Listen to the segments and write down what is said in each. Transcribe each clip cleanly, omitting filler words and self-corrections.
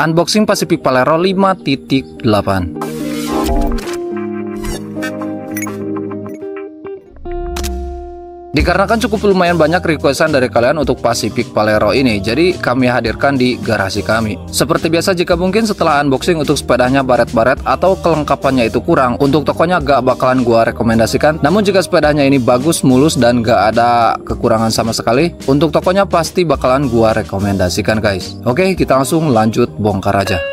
Unboxing Pacific Palero 5.8. Dikarenakan cukup lumayan banyak requestan dari kalian untuk Pacific Palero ini, jadi kami hadirkan di garasi kami. Seperti biasa, jika mungkin setelah unboxing untuk sepedanya baret-baret atau kelengkapannya itu kurang, untuk tokonya gak bakalan gua rekomendasikan. Namun jika sepedanya ini bagus, mulus, dan gak ada kekurangan sama sekali, untuk tokonya pasti bakalan gua rekomendasikan guys. Oke, kita langsung lanjut bongkar aja.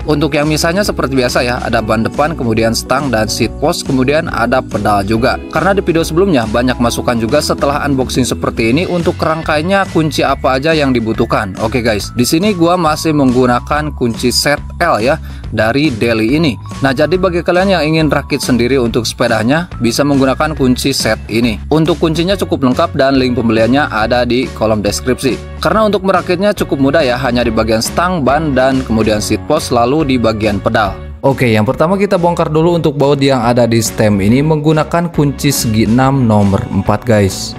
Untuk yang misalnya seperti biasa ya, ada ban depan, kemudian stang dan seat post, kemudian ada pedal juga. Karena di video sebelumnya banyak masukan juga setelah unboxing seperti ini untuk rangkainya kunci apa aja yang dibutuhkan. Oke guys, di sini gua masih menggunakan kunci set L ya dari Deli ini. Nah, jadi bagi kalian yang ingin rakit sendiri untuk sepedanya bisa menggunakan kunci set ini. Untuk kuncinya cukup lengkap dan link pembeliannya ada di kolom deskripsi. Karena untuk merakitnya cukup mudah ya, hanya di bagian stang, ban, dan kemudian seat post, lalu di bagian pedal. Oke, yang pertama kita bongkar dulu untuk baut yang ada di stem ini menggunakan kunci segi 6 nomor 4 guys.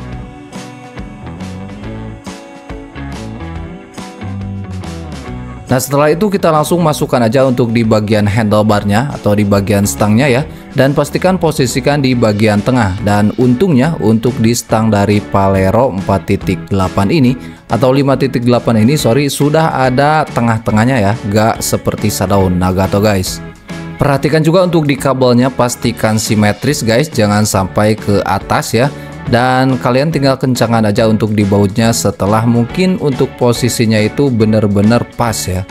Nah, setelah itu kita langsung masukkan aja untuk di bagian handlebarnya atau di bagian stangnya ya, dan pastikan posisikan di bagian tengah. Dan untungnya untuk di stang dari Palero 4.8 ini atau 5.8 ini sudah ada tengah-tengahnya ya, gak seperti Shadow Nagato guys. Perhatikan juga untuk di kabelnya, pastikan simetris guys, jangan sampai ke atas ya. Dan kalian tinggal kencangkan aja untuk di bautnya setelah mungkin untuk posisinya itu benar-benar pas ya.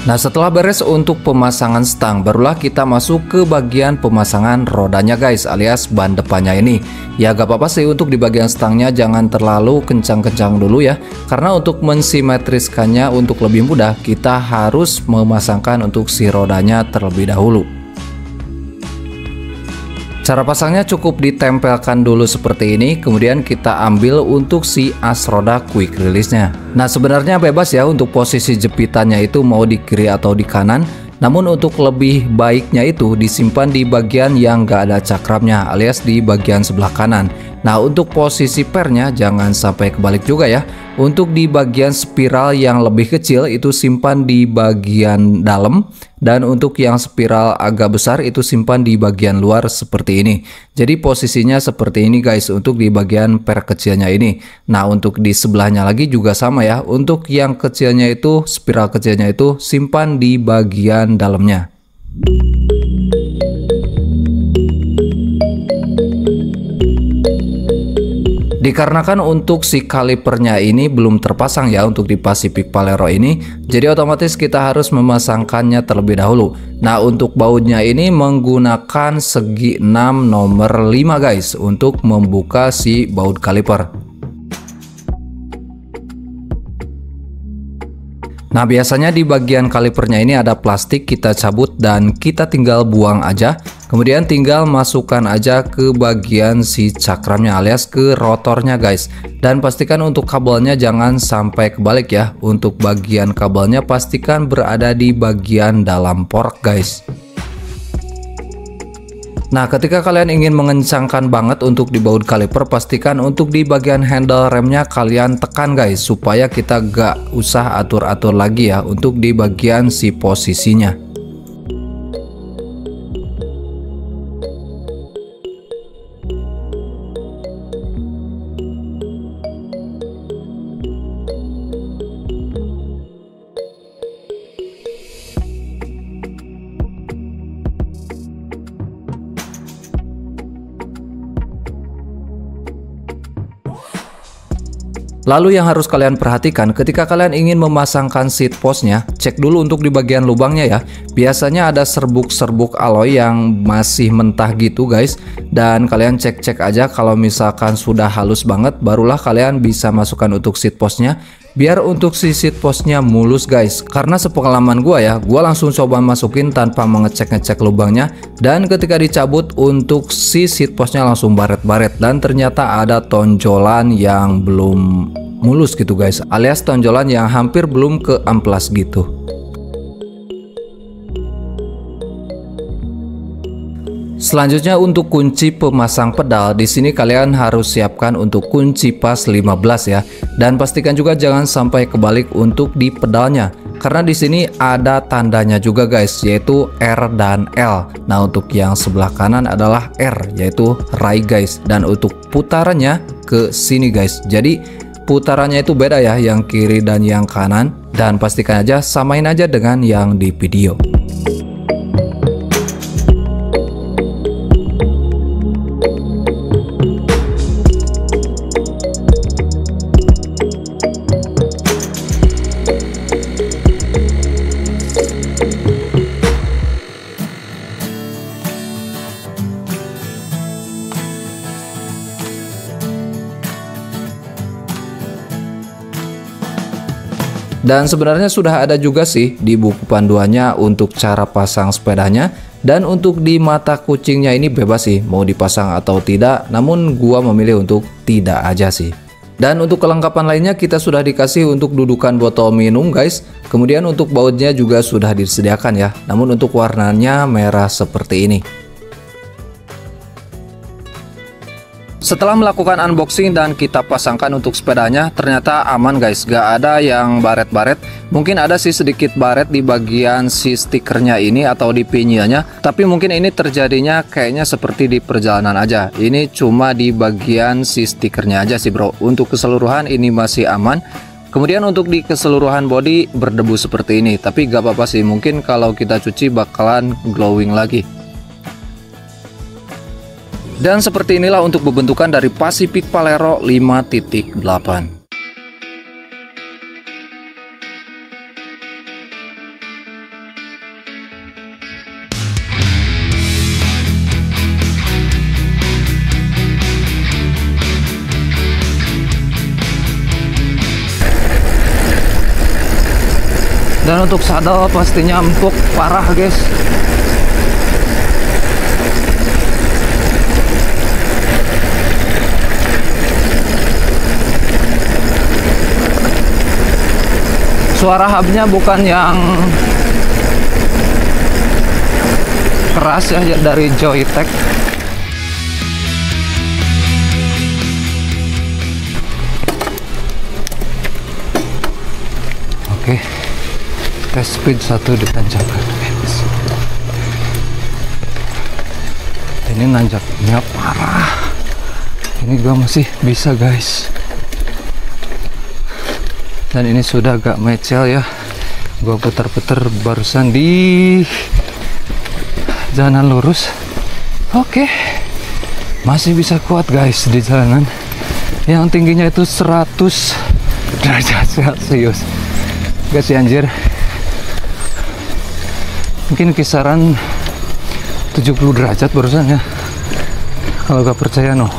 Nah, setelah beres untuk pemasangan stang, barulah kita masuk ke bagian pemasangan rodanya guys, alias ban depannya ini. Ya gak apa-apa sih untuk di bagian stangnya jangan terlalu kencang-kencang dulu ya, karena untuk mensimetriskannya untuk lebih mudah kita harus memasangkan untuk si rodanya terlebih dahulu. Cara pasangnya cukup ditempelkan dulu seperti ini, kemudian kita ambil untuk si as roda quick release-nya. Nah, sebenarnya bebas ya untuk posisi jepitannya itu mau di kiri atau di kanan, namun untuk lebih baiknya itu disimpan di bagian yang gak ada cakramnya alias di bagian sebelah kanan. Nah, untuk posisi pernya jangan sampai kebalik juga ya. Untuk di bagian spiral yang lebih kecil itu simpan di bagian dalam, dan untuk yang spiral agak besar itu simpan di bagian luar seperti ini. Jadi posisinya seperti ini guys untuk di bagian per kecilnya ini. Nah, untuk di sebelahnya lagi juga sama ya. Untuk yang kecilnya itu, spiral kecilnya itu simpan di bagian dalamnya. Dikarenakan untuk si kalipernya ini belum terpasang ya untuk di Pacific Palero ini, jadi otomatis kita harus memasangkannya terlebih dahulu. Nah, untuk bautnya ini menggunakan segi 6 nomor 5 guys untuk membuka si baut kaliper. Nah, biasanya di bagian kalipernya ini ada plastik, kita cabut dan kita tinggal buang aja. Kemudian tinggal masukkan aja ke bagian si cakramnya alias ke rotornya guys. Dan pastikan untuk kabelnya jangan sampai kebalik ya. Untuk bagian kabelnya pastikan berada di bagian dalam fork guys. Nah, ketika kalian ingin mengencangkan banget untuk di baut kaliper, pastikan untuk di bagian handle remnya kalian tekan guys, supaya kita gak usah atur-atur lagi ya untuk di bagian si posisinya. Lalu yang harus kalian perhatikan ketika kalian ingin memasangkan seat postnya, cek dulu untuk di bagian lubangnya ya. Biasanya ada serbuk-serbuk alloy yang masih mentah gitu guys. Dan kalian cek-cek aja, kalau misalkan sudah halus banget barulah kalian bisa masukkan untuk seat postnya. Biar untuk si seat postnya mulus guys. Karena sepengalaman gua ya, gua langsung coba masukin tanpa mengecek-ngecek lubangnya. Dan ketika dicabut untuk si seat postnya langsung baret-baret. Dan ternyata ada tonjolan yang belum mulus gitu guys, alias tonjolan yang hampir belum ke amplas gitu. Selanjutnya untuk kunci pemasang pedal, di sini kalian harus siapkan untuk kunci pas 15 ya. Dan pastikan juga jangan sampai kebalik untuk di pedalnya. Karena di sini ada tandanya juga guys, yaitu R dan L. Nah, untuk yang sebelah kanan adalah R, yaitu rai guys. Dan untuk putarannya ke sini guys. Jadi putarannya itu beda ya, yang kiri dan yang kanan. Dan pastikan aja samain aja dengan yang di video. Dan sebenarnya sudah ada juga sih di buku panduannya untuk cara pasang sepedanya. Dan untuk di mata kucingnya ini bebas sih mau dipasang atau tidak, namun gua memilih untuk tidak aja sih. Dan untuk kelengkapan lainnya kita sudah dikasih untuk dudukan botol minum guys. Kemudian untuk bautnya juga sudah disediakan ya, namun untuk warnanya merah seperti ini. Setelah melakukan unboxing dan kita pasangkan untuk sepedanya, ternyata aman guys, gak ada yang baret-baret. Mungkin ada sih sedikit baret di bagian si stikernya ini atau di pinyilnya, tapi mungkin ini terjadinya kayaknya seperti di perjalanan aja. Ini cuma di bagian si stikernya aja sih bro. Untuk keseluruhan ini masih aman. Kemudian untuk di keseluruhan body berdebu seperti ini, tapi gak apa-apa sih, mungkin kalau kita cuci bakalan glowing lagi. Dan seperti inilah untuk pembentukan dari Pacific Valero 5.8. Dan untuk sadel pastinya empuk parah guys. Suara hubnya bukan yang keras ya, dari Joytech. Oke, tes speed 1 ditanjakan. Ini nanjaknya parah. Ini gua masih bisa guys. Dan ini sudah agak mecel ya. Gua putar-putar barusan di jalanan lurus. Oke, masih bisa kuat guys di jalanan yang tingginya itu 100 derajat Celcius. Gak sih anjir, mungkin kisaran 70 derajat barusan ya. Kalau gak percaya no.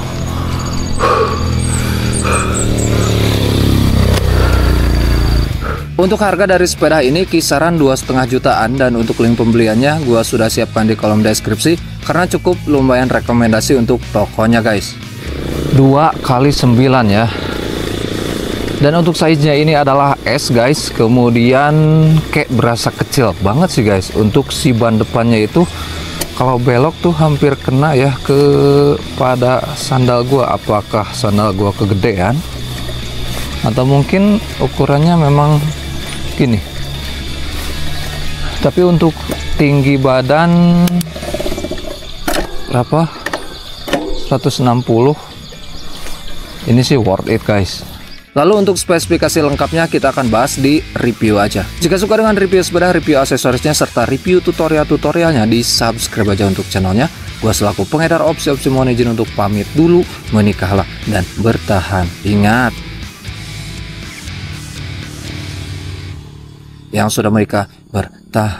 Untuk harga dari sepeda ini kisaran 2,5 jutaan, dan untuk link pembeliannya gua sudah siapkan di kolom deskripsi karena cukup lumayan rekomendasi untuk tokonya guys. 2x9 ya. Dan untuk size-nya ini adalah S guys. Kemudian kayak berasa kecil banget sih guys. Untuk si ban depannya itu kalau belok tuh hampir kena ya pada sandal gua. Apakah sandal gua kegedean atau mungkin ukurannya memang gini. Tapi untuk tinggi badan berapa? 160. Ini sih worth it guys. Lalu untuk spesifikasi lengkapnya kita akan bahas di review aja. Jika suka dengan review sepeda, review aksesorisnya, serta review tutorial-tutorialnya, di subscribe aja untuk channelnya. Gua selaku pengedar opsi-opsi mohon izin untuk pamit dulu. Menikahlah dan bertahan. Ingat, yang sudah mereka bertahan.